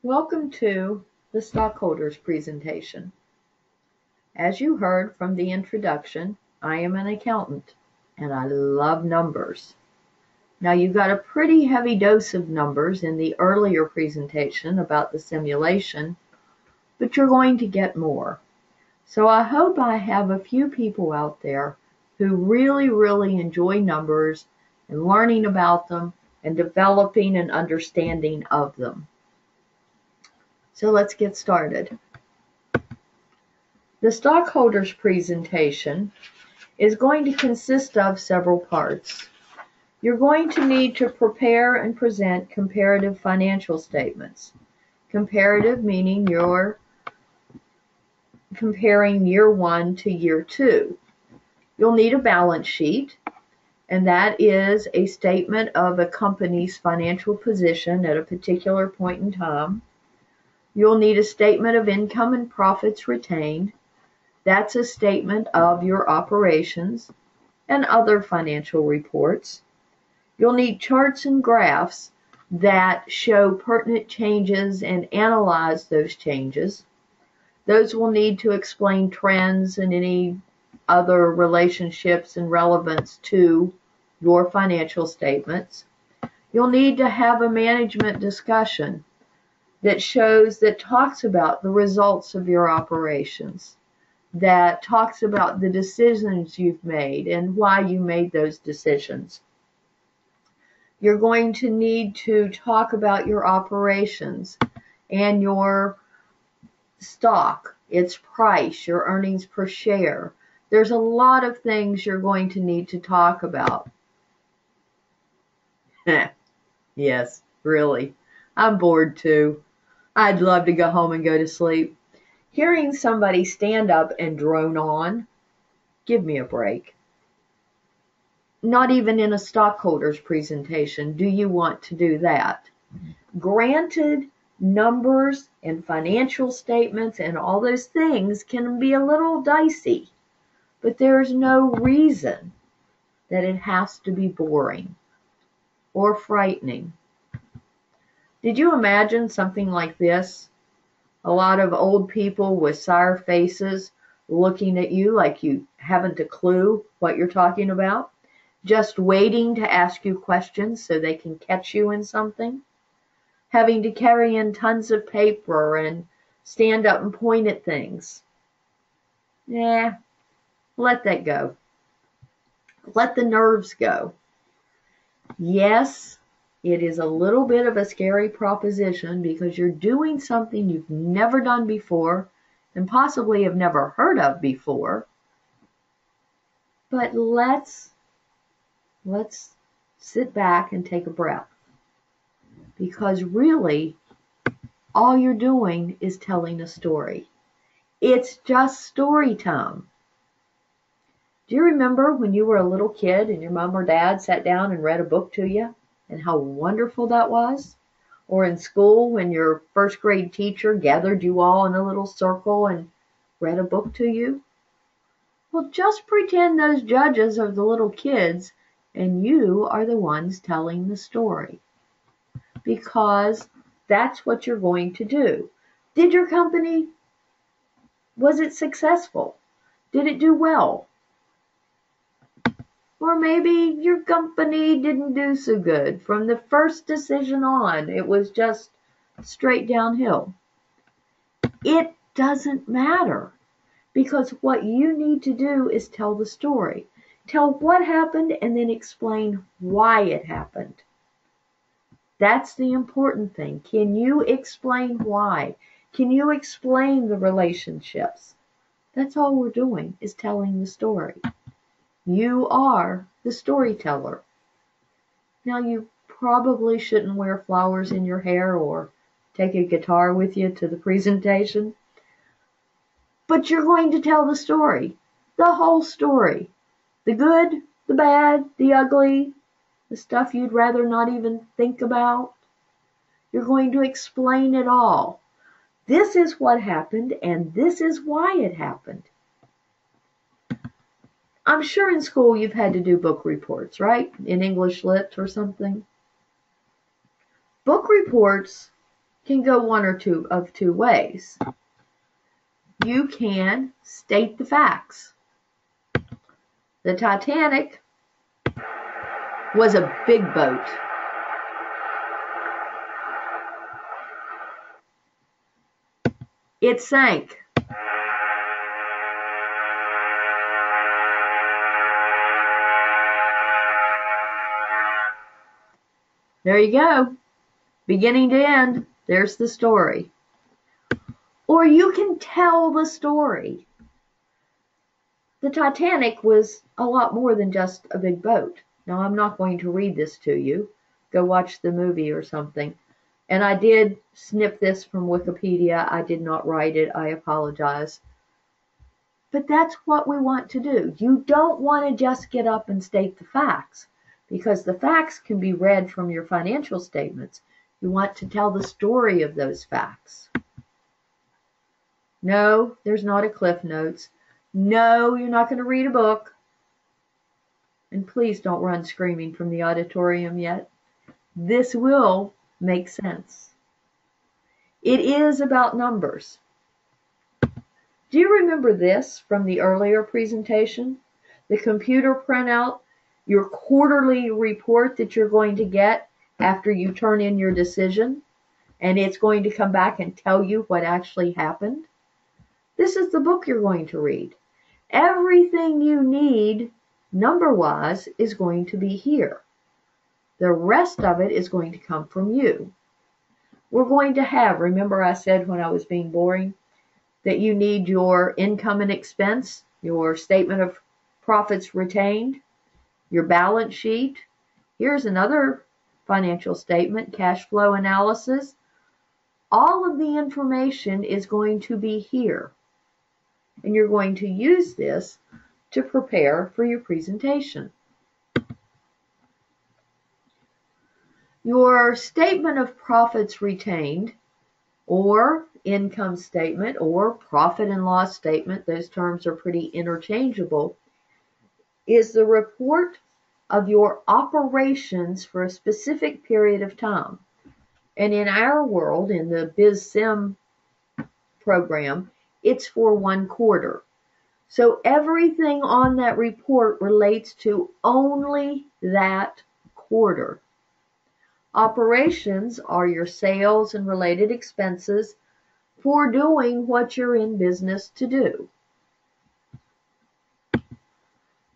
Welcome to the stockholders presentation. As you heard from the introduction, I am an accountant and I love numbers. Now you got a pretty heavy dose of numbers in the earlier presentation about the simulation, but you're going to get more. So I hope I have a few people out there who really enjoy numbers and learning about them and developing an understanding of them. So let's get started. The stockholders presentation is going to consist of several parts. You're going to need to prepare and present comparative financial statements. Comparative meaning you're comparing year one to year two. You'll need a balance sheet, and that is a statement of a company's financial position at a particular point in time. You'll need a statement of income and profits retained. That's a statement of your operations and other financial reports. You'll need charts and graphs that show pertinent changes and analyze those changes. Those will need to explain trends and any other relationships and relevance to your financial statements. You'll need to have a management discussion that talks about the results of your operations, that talks about the decisions you've made and why you made those decisions. You're going to need to talk about your operations and your stock, its price, your earnings per share. There's a lot of things you're going to need to talk about. Yes, really. I'm bored too. I'd love to go home and go to sleep. Hearing somebody stand up and drone on, give me a break. Not even in a stockholders presentation do you want to do that. Granted, numbers and financial statements and all those things can be a little dicey, but there's no reason that it has to be boring or frightening. Did you imagine something like this? A lot of old people with sour faces looking at you like you haven't a clue what you're talking about, just waiting to ask you questions so they can catch you in something, having to carry in tons of paper and stand up and point at things. Let that go. Let the nerves go. Yes, it is a little bit of a scary proposition because you're doing something you've never done before and possibly have never heard of before. But let's sit back and take a breath, because really all you're doing is telling a story. It's just story time. Do you remember when you were a little kid and your mom or dad sat down and read a book to you and how wonderful that was? Or in school when your first grade teacher gathered you all in a little circle and read a book to you? Well, just pretend those judges are the little kids and you are the ones telling the story, because that's what you're going to do. Did your company, was it successful? Did it do well? Or maybe your company didn't do so good. From the first decision on, it was just straight downhill. It doesn't matter, because what you need to do is tell the story. Tell what happened and then explain why it happened. That's the important thing. Can you explain why? Can you explain the relationships? That's all we're doing, is telling the story. You are the storyteller. Now, you probably shouldn't wear flowers in your hair or take a guitar with you to the presentation, but you're going to tell the story, the whole story, the good, the bad, the ugly, the stuff you'd rather not even think about. You're going to explain it all. This is what happened, and this is why it happened. I'm sure in school you've had to do book reports, right? In English Lit or something. Book reports can go one or two ways. You can state the facts. The Titanic was a big boat. It sank. There you go. Beginning to end, there's the story. Or you can tell the story. The Titanic was a lot more than just a big boat. Now, I'm not going to read this to you. Go watch the movie or something. And I did snip this from Wikipedia. I did not write it. I apologize. But that's what we want to do. You don't want to just get up and state the facts, because the facts can be read from your financial statements. You want to tell the story of those facts. No, there's not a Cliff Notes. No, you're not going to read a book. And please don't run screaming from the auditorium yet. This will make sense. It is about numbers. Do you remember this from the earlier presentation? The computer printout, your quarterly report that you're going to get after you turn in your decision, and it's going to come back and tell you what actually happened. This is the book you're going to read. Everything you need, number-wise, is going to be here. The rest of it is going to come from you. We're going to have, remember I said when I was being boring, that you need your income and expense, your statement of profits retained, your balance sheet. Here's another financial statement, cash flow analysis. All of the information is going to be here. And you're going to use this to prepare for your presentation. Your statement of profits retained, or income statement, or profit and loss statement, those terms are pretty interchangeable, is the report of your operations for a specific period of time. And in our world, in the BizSim program, it's for 1 quarter. So everything on that report relates to only that quarter. Operations are your sales and related expenses for doing what you're in business to do.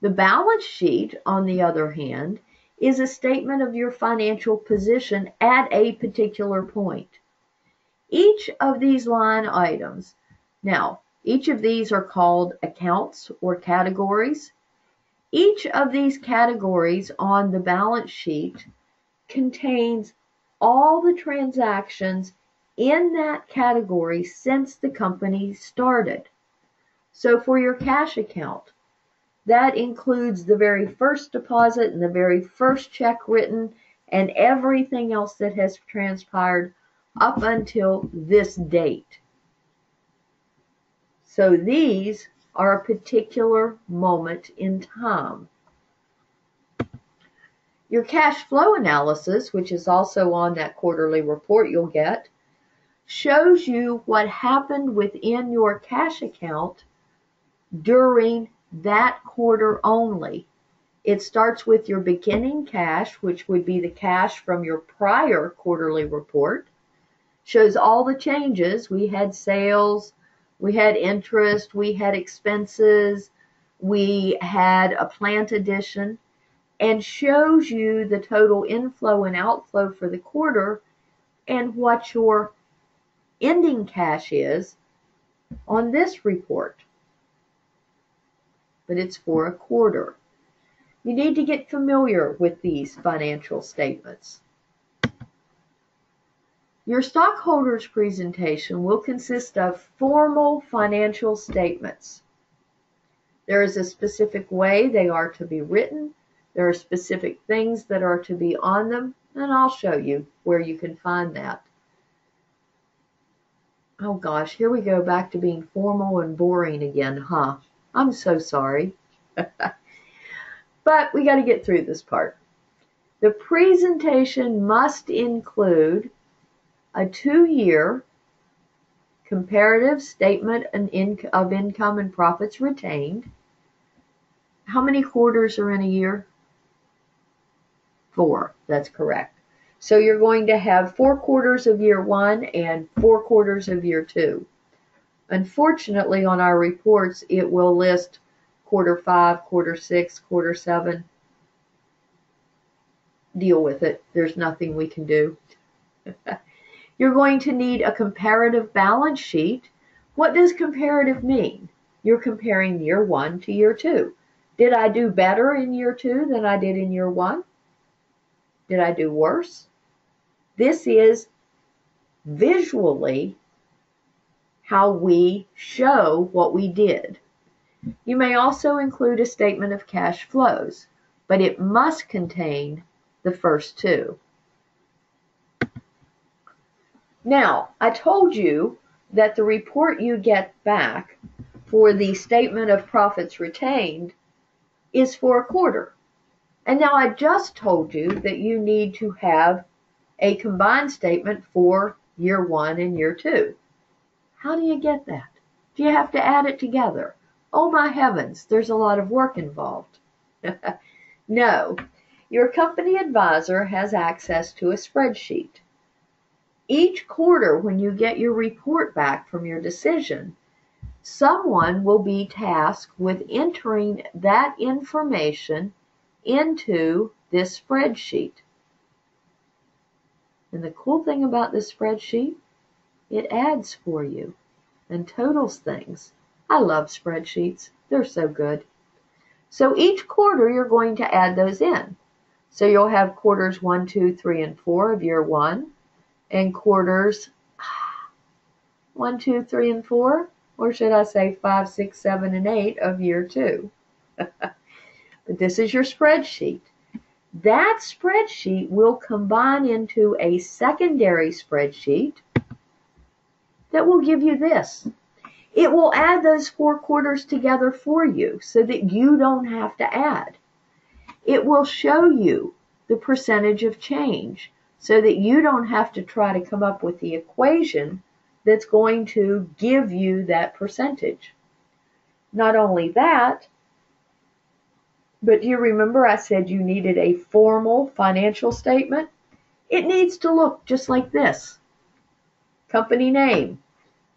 The balance sheet, on the other hand, is a statement of your financial position at a particular point. Each of these line items, now, each of these are called accounts or categories. Each of these categories on the balance sheet contains all the transactions in that category since the company started. So for your cash account, that includes the very first deposit and the very first check written and everything else that has transpired up until this date. So these are a particular moment in time. Your cash flow analysis, which is also on that quarterly report you'll get, shows you what happened within your cash account during that quarter only. It starts with your beginning cash, which would be the cash from your prior quarterly report, shows all the changes. We had sales, we had interest, we had expenses, we had a plant addition, and shows you the total inflow and outflow for the quarter and what your ending cash is on this report. But it's for a quarter. You need to get familiar with these financial statements. Your stockholders presentation will consist of formal financial statements. There is a specific way they are to be written. There are specific things that are to be on them, and I'll show you where you can find that. Oh gosh, here we go back to being formal and boring again, huh? I'm so sorry. But we got to get through this part. The presentation must include a 2-year comparative statement of income and profits retained. How many quarters are in a year? 4, that's correct. So you're going to have 4 quarters of year 1 and 4 quarters of year 2. Unfortunately, on our reports, it will list quarter 5, quarter 6, quarter 7. Deal with it. There's nothing we can do. You're going to need a comparative balance sheet. What does comparative mean? You're comparing year 1 to year 2. Did I do better in year 2 than I did in year 1? Did I do worse? This is visually how we show what we did. You may also include a statement of cash flows, but it must contain the first 2. Now, I told you that the report you get back for the statement of profits retained is for a quarter. And now I just told you that you need to have a combined statement for year 1 and year 2. How do you get that? Do you have to add it together? Oh my heavens, there's a lot of work involved. No, your company advisor has access to a spreadsheet. Each quarter, when you get your report back from your decision, someone will be tasked with entering that information into this spreadsheet. And the cool thing about this spreadsheet, it adds for you and totals things. I love spreadsheets. They're so good. So each quarter you're going to add those in. So you'll have quarters 1, 2, 3, and 4 of year 1 and quarters 1, 2, 3, and 4, or should I say 5, 6, 7, and 8 of year 2. But this is your spreadsheet. That spreadsheet will combine into a secondary spreadsheet that will give you this. It will add those 4 quarters together for you so that you don't have to add. It will show you the percentage of change so that you don't have to try to come up with the equation that's going to give you that percentage. Not only that, but do you remember I said you needed a formal financial statement? It needs to look just like this. Company name,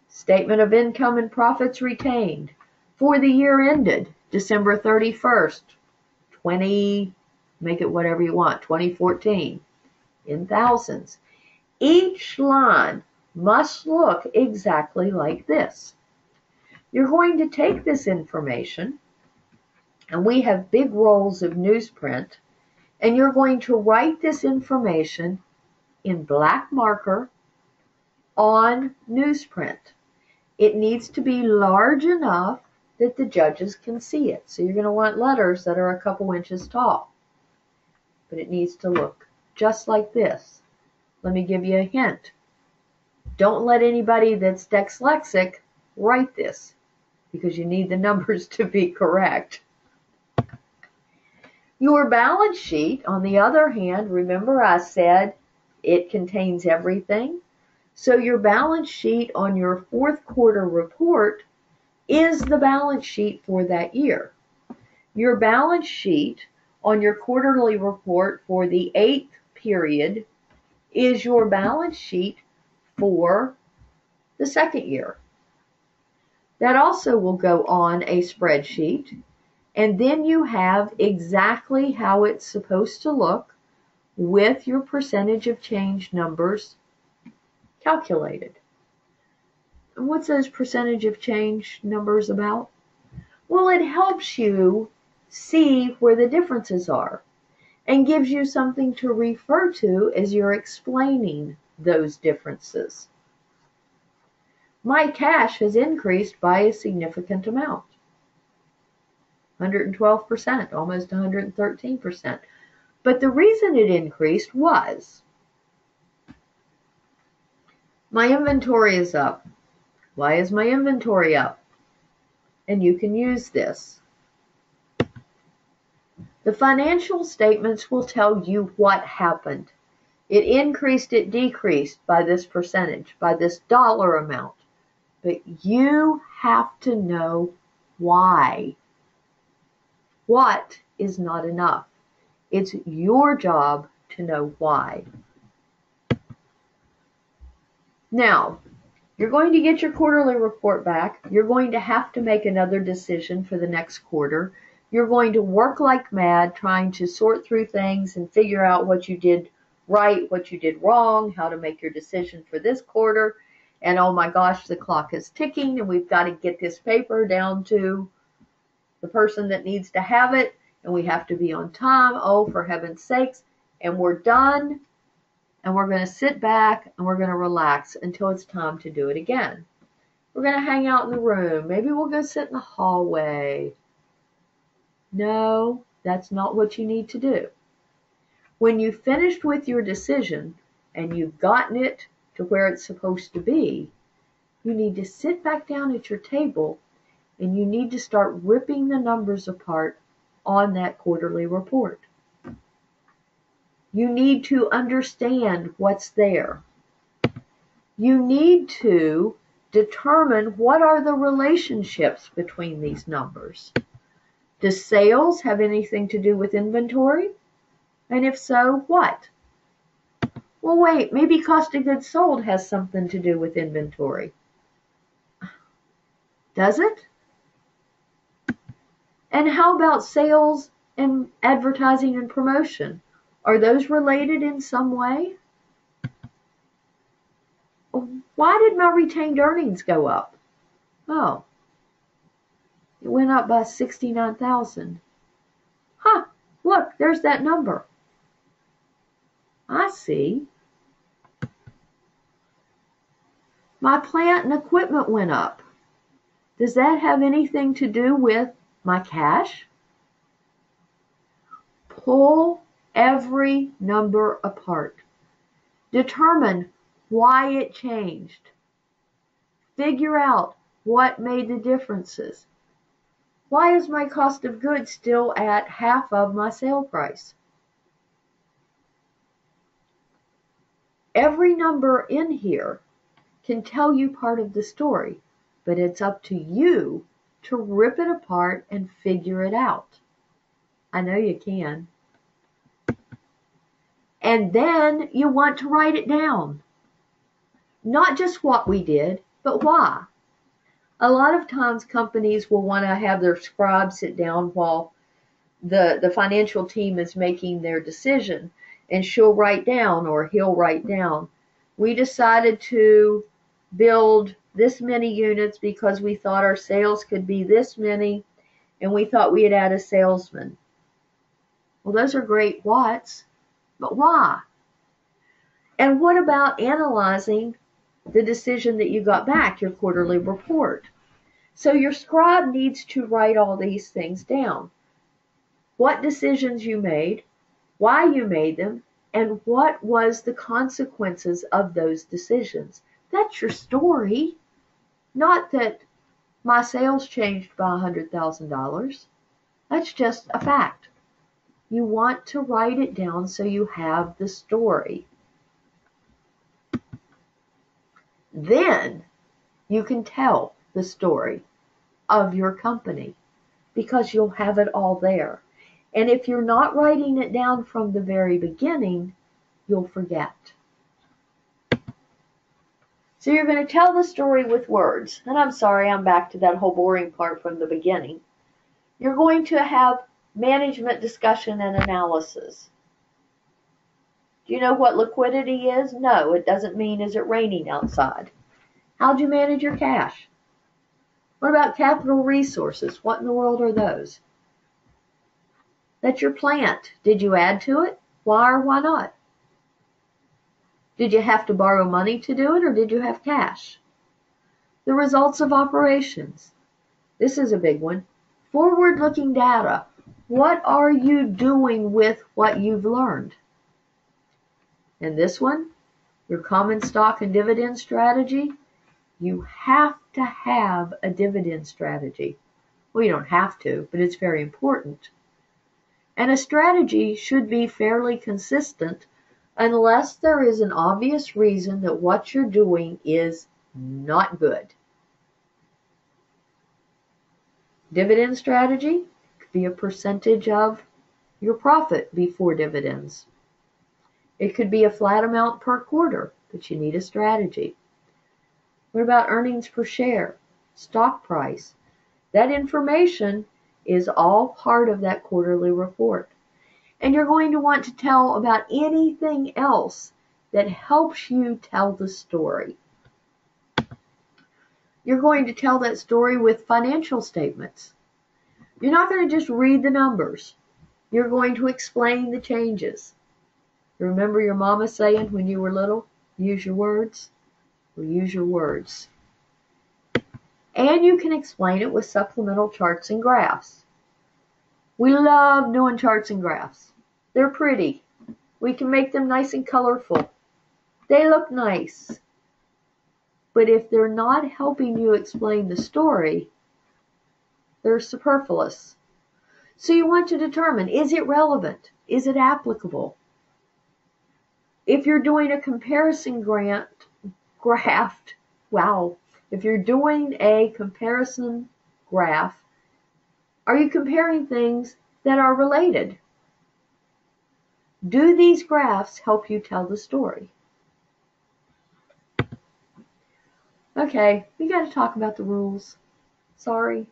statement of income and profits retained for the year ended December 31st, make it whatever you want, 2014, in thousands. Each line must look exactly like this. You're going to take this information, and we have big rolls of newsprint, and you're going to write this information in black marker on newsprint. It needs to be large enough that the judges can see it. So you're going to want letters that are a couple inches tall. But it needs to look just like this. Let me give you a hint. Don't let anybody that's dyslexic write this, because you need the numbers to be correct. Your balance sheet, on the other hand, remember I said it contains everything. So your balance sheet on your 4th quarter report is the balance sheet for that year. Your balance sheet on your quarterly report for the 8th period is your balance sheet for the 2nd year. That also will go on a spreadsheet, and then you have exactly how it's supposed to look with your percentage of change numbers calculated. And what's those percentage of change numbers about? Well, it helps you see where the differences are and gives you something to refer to as you're explaining those differences. My cash has increased by a significant amount. 112%, almost 113%. But the reason it increased was my inventory is up. Why is my inventory up? And you can use this. The financial statements will tell you what happened. It increased, it decreased by this percentage, by this dollar amount. But you have to know why. What is not enough. It's your job to know why. Now, you're going to get your quarterly report back. You're going to have to make another decision for the next quarter. You're going to work like mad trying to sort through things and figure out what you did right, what you did wrong, how to make your decision for this quarter. And oh my gosh, the clock is ticking and we've got to get this paper down to the person that needs to have it, and we have to be on time. Oh, for heaven's sakes. And we're done. And we're going to sit back and we're going to relax until it's time to do it again. We're going to hang out in the room. Maybe we'll go sit in the hallway. No, that's not what you need to do. When you've finished with your decision and you've gotten it to where it's supposed to be, you need to sit back down at your table and you need to start ripping the numbers apart on that quarterly report. You need to understand what's there. You need to determine what are the relationships between these numbers. Does sales have anything to do with inventory? And if so, what? Well, wait, maybe cost of goods sold has something to do with inventory. Does it? And how about sales and advertising and promotion? Are those related in some way? Why did my retained earnings go up? Oh, it went up by $69,000. Huh, look, there's that number. I see. My plant and equipment went up. Does that have anything to do with my cash? Pull every number apart. Determine why it changed. Figure out what made the differences. Why is my cost of goods still at half of my sale price? Every number in here can tell you part of the story, but it's up to you to rip it apart and figure it out. I know you can. And then you want to write it down. Not just what we did, but why. A lot of times companies will want to have their scribe sit down while the financial team is making their decision, and she'll write down or he'll write down, we decided to build this many units because we thought our sales could be this many, and we thought we'd add a salesman. Well, those are great whats, but why? And what about analyzing the decision that you got back, your quarterly report? So your scribe needs to write all these things down. What decisions you made, why you made them, and what was the consequences of those decisions. That's your story. Not that my sales changed by $100,000. That's just a fact. You want to write it down so you have the story. Then you can tell the story of your company because you'll have it all there. And if you're not writing it down from the very beginning, you'll forget. So you're going to tell the story with words. And I'm sorry, I'm back to that whole boring part from the beginning. You're going to have management discussion and analysis. Do you know what liquidity is? No, it doesn't mean is it raining outside. How'd you manage your cash? What about capital resources? What in the world are those? That's your plant. Did you add to it? Why or why not? Did you have to borrow money to do it, or did you have cash? The results of operations. This is a big one. Forward-looking data. What are you doing with what you've learned? And this one, your common stock and dividend strategy. You have to have a dividend strategy. Well, you don't have to, but it's very important. And a strategy should be fairly consistent unless there is an obvious reason that what you're doing is not good. Dividend strategy could be a percentage of your profit before dividends. It could be a flat amount per quarter, but you need a strategy. What about earnings per share, stock price? That information is all part of that quarterly report. And you're going to want to tell about anything else that helps you tell the story. You're going to tell that story with financial statements. You're not going to just read the numbers. You're going to explain the changes. Remember your mama saying when you were little, use your words? Well, use your words. And you can explain it with supplemental charts and graphs. We love doing charts and graphs. They're pretty. We can make them nice and colorful. They look nice. But if they're not helping you explain the story, they're superfluous. So you want to determine, is it relevant? Is it applicable? If you're doing a comparison graph, if you're doing a comparison graph, are you comparing things that are related? Do these graphs help you tell the story? Okay, we got to talk about the rules. Sorry.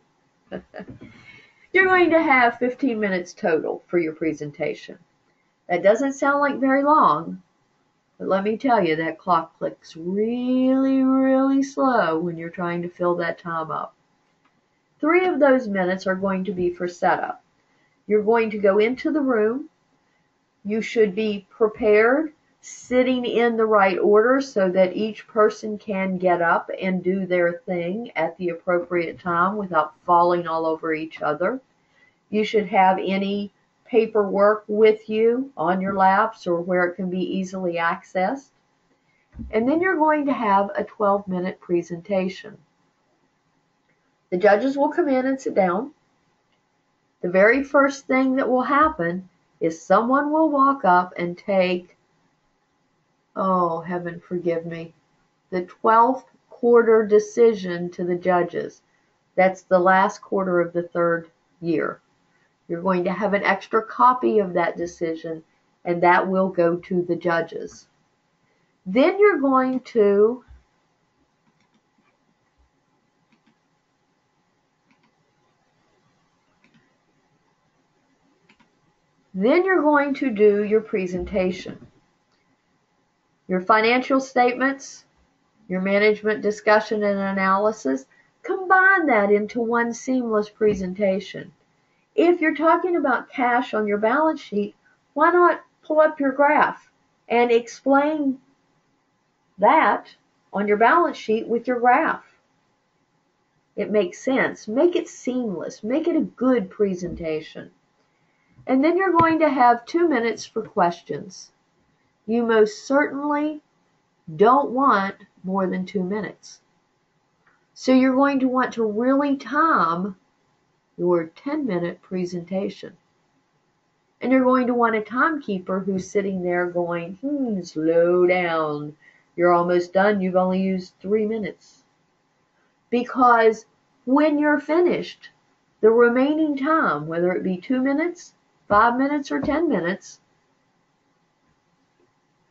You're going to have 15 minutes total for your presentation. That doesn't sound like very long, but let me tell you, that clock clicks really, really slow when you're trying to fill that time up. 3 of those minutes are going to be for setup. You're going to go into the room. You should be prepared, sitting in the right order so that each person can get up and do their thing at the appropriate time without falling all over each other. You should have any paperwork with you on your laps or where it can be easily accessed. And then you're going to have a 12-minute presentation. The judges will come in and sit down. The very first thing that will happen is someone will walk up and take, oh, heaven forgive me, the 12th quarter decision to the judges. That's the last quarter of the 3rd year. You're going to have an extra copy of that decision, and that will go to the judges. Then you're going to do your presentation. Your financial statements, your management discussion and analysis, combine that into one seamless presentation. If you're talking about cash on your balance sheet, why not pull up your graph and explain that on your balance sheet with your graph? It makes sense. Make it seamless. Make it a good presentation. And then you're going to have 2 minutes for questions. You most certainly don't want more than 2 minutes. So you're going to want to really time your 10-minute presentation. And you're going to want a timekeeper who's sitting there going, slow down. You're almost done. You've only used 3 minutes. Because when you're finished, the remaining time, whether it be 2 minutes, 5 minutes, or 10 minutes,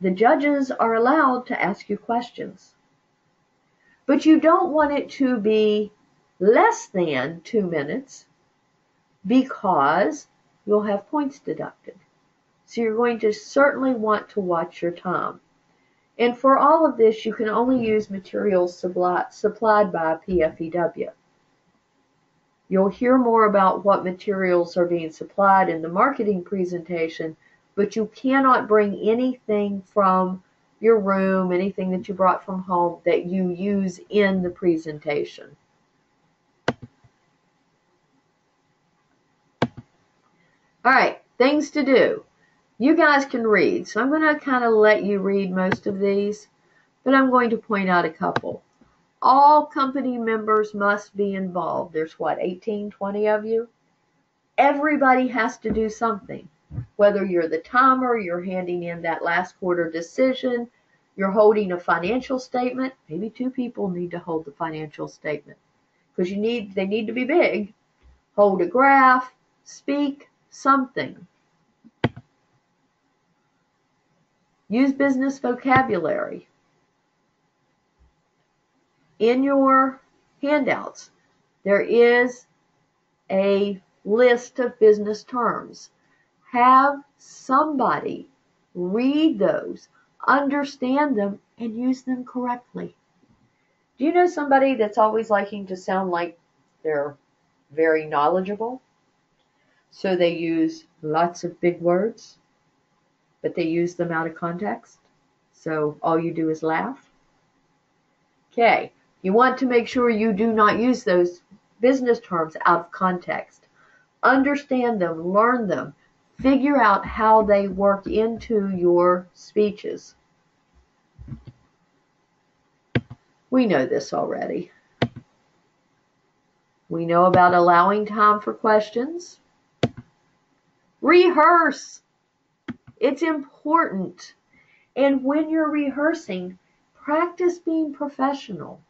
the judges are allowed to ask you questions. But you don't want it to be less than 2 minutes because you'll have points deducted. So you're going to certainly want to watch your time. And for all of this, you can only use materials supplied by PFEW. You'll hear more about what materials are being supplied in the marketing presentation, but you cannot bring anything from your room, anything that you brought from home that you use in the presentation. All right, things to do. You guys can read, so I'm going to kind of let you read most of these, but I'm going to point out a couple. All company members must be involved. There's 18, 20 of you? Everybody has to do something. Whether you're the timer, you're handing in that last quarter decision, you're holding a financial statement. Maybe two people need to hold the financial statement because they need to be big. Hold a graph, speak, something. Use business vocabulary. In your handouts, there is a list of business terms. Have somebody read those, understand them, and use them correctly. Do you know somebody that's always liking to sound like they're very knowledgeable? So they use lots of big words, but they use them out of context. So all you do is laugh. Okay, you want to make sure you do not use those business terms out of context. Understand them, learn them, figure out how they work into your speeches. We know this already. We know about allowing time for questions. Rehearse. It's important. And when you're rehearsing, practice being professional.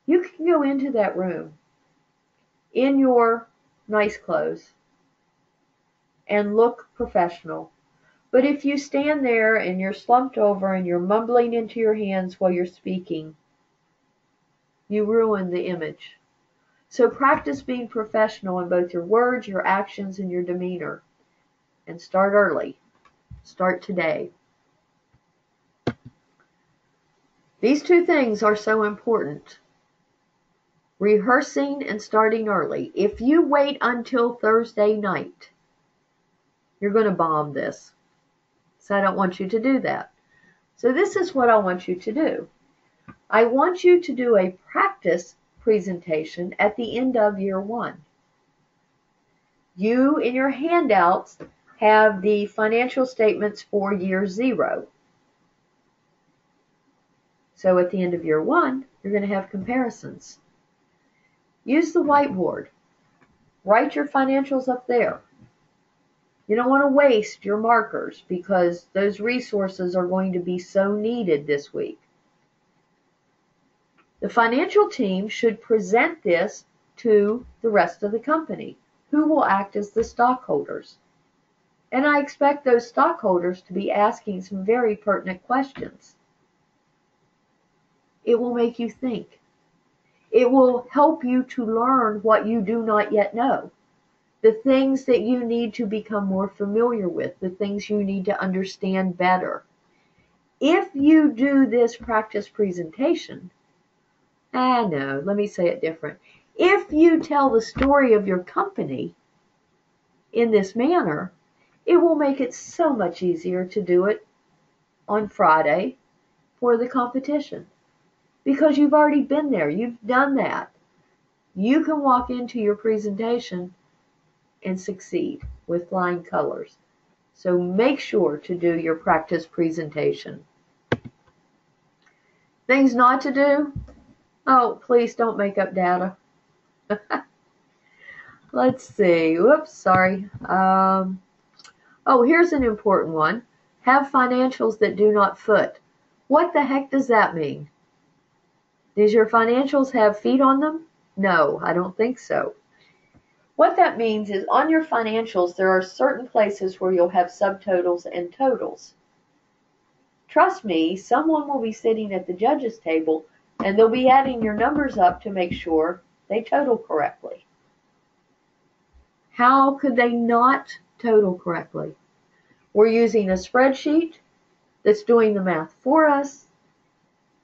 You can go into that room in your nice clothes and look professional. But if you stand there and you're slumped over and you're mumbling into your hands while you're speaking, you ruin the image. So practice being professional in both your words, your actions, and your demeanor. And start early. Start today. These two things are so important. Rehearsing and starting early. If you wait until Thursday night, you're going to bomb this. So I don't want you to do that. So this is what I want you to do. I want you to do a practice presentation at the end of year 1. You, in your handouts, have the financial statements for year 0. So at the end of year 1, you're going to have comparisons. Use the whiteboard. Write your financials up there. You don't want to waste your markers because those resources are going to be so needed this week. The financial team should present this to the rest of the company, who will act as the stockholders. And I expect those stockholders to be asking some very pertinent questions. It will make you think. It will help you to learn what you do not yet know. The things that you need to become more familiar with, the things you need to understand better. If you do this practice presentation, let me say it different. If you tell the story of your company in this manner, it will make it so much easier to do it on Friday for the competition. Because you've already been there, you've done that. You can walk into your presentation and succeed with flying colors. So make sure to do your practice presentation. Things not to do? Oh, please don't make up data. Let's see. Whoops, sorry. Here's an important one. Have financials that do not foot. What the heck does that mean? Does your financials have feet on them? No, I don't think so. What that means is on your financials, there are certain places where you'll have subtotals and totals. Trust me, someone will be sitting at the judges table and they'll be adding your numbers up to make sure they total correctly. How could they not total correctly? We're using a spreadsheet that's doing the math for us.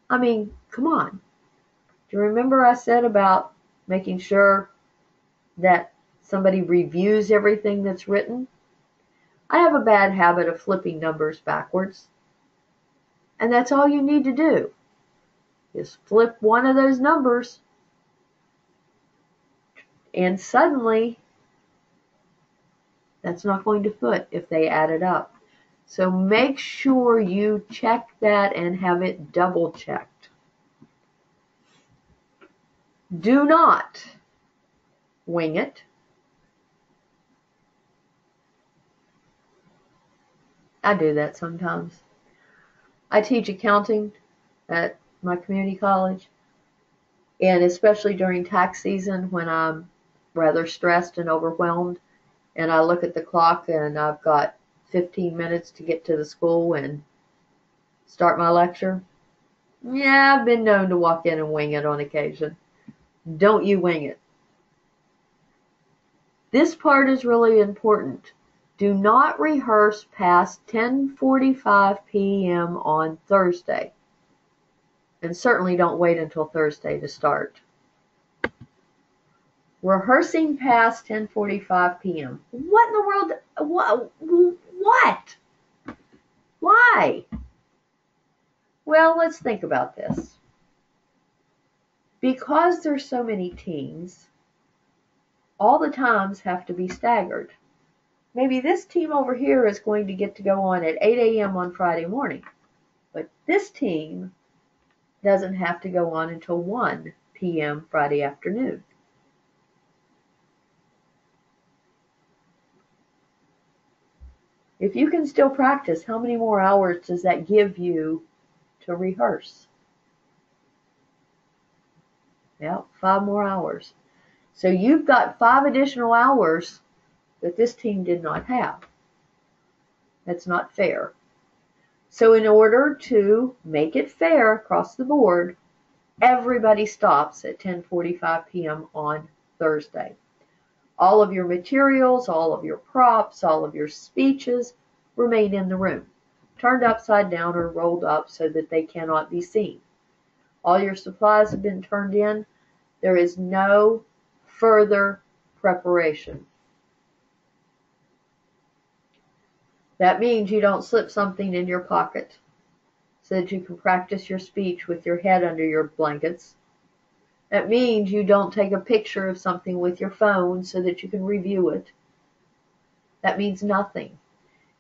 I mean, come on. Do you remember I said about making sure that somebody reviews everything that's written? I have a bad habit of flipping numbers backwards. And that's all you need to do. Is flip one of those numbers. And suddenly, that's not going to foot if they add it up. So make sure you check that and have it double checked. Do not wing it. I do that sometimes. I teach accounting at my community college, and especially during tax season when I'm rather stressed and overwhelmed, and I look at the clock and I've got 15 minutes to get to the school and start my lecture. Yeah, I've been known to walk in and wing it on occasion. Don't you wing it. This part is really important. Do not rehearse past 10:45 p.m. on Thursday. And certainly don't wait until Thursday to start. Rehearsing past 10:45 p.m. What in the world? What? Why? Well, let's think about this. Because there's so many teams, all the times have to be staggered. Maybe this team over here is going to get to go on at 8 a.m. on Friday morning, but this team doesn't have to go on until 1 p.m. Friday afternoon. If you can still practice, how many more hours does that give you to rehearse? Yeah, 5 more hours. So you've got 5 additional hours that this team did not have. That's not fair. So in order to make it fair across the board, everybody stops at 10:45 p.m. on Thursday. All of your materials, all of your props, all of your speeches remain in the room, turned upside down or rolled up so that they cannot be seen. All your supplies have been turned in. There is no further preparation. That means you don't slip something in your pocket so that you can practice your speech with your head under your blankets. That means you don't take a picture of something with your phone so that you can review it. That means nothing.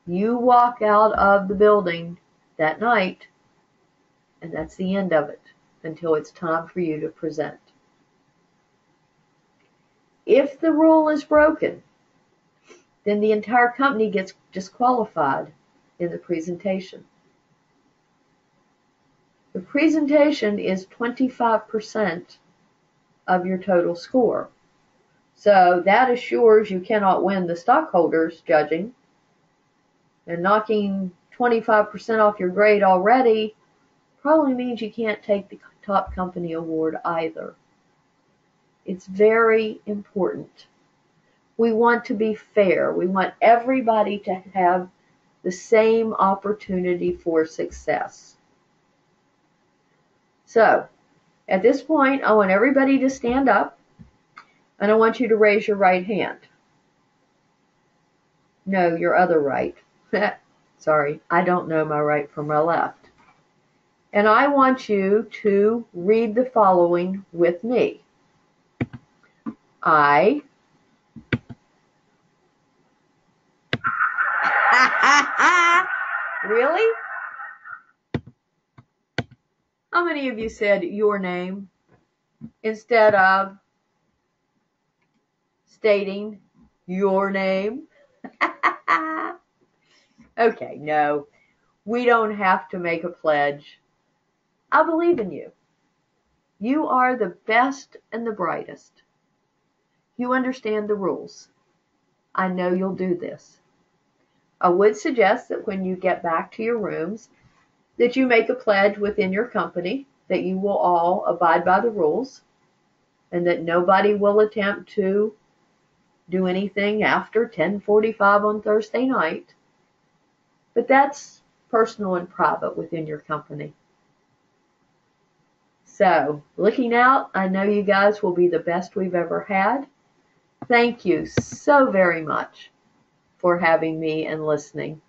You walk out of the building that night, and that's the end of it until it's time for you to present. If the rule is broken, then the entire company gets disqualified in the presentation. The presentation is 25% of your total score. So that assures you cannot win the stockholders judging, and knocking 25% off your grade already probably means you can't take the top company award either. It's very important. We want to be fair. We want everybody to have the same opportunity for success. So, at this point, I want everybody to stand up, and I want you to raise your right hand. No, your other right. Sorry, I don't know my right from my left. And I want you to read the following with me. I Really? How many of you said your name instead of stating your name? Okay, no, we don't have to make a pledge. I believe in you. You are the best and the brightest. You understand the rules. I know you'll do this. I would suggest that when you get back to your rooms, that you make a pledge within your company that you will all abide by the rules and that nobody will attempt to do anything after 10:45 on Thursday night. But that's personal and private within your company. So, looking out, I know you guys will be the best we've ever had. Thank you so very much for having me and listening.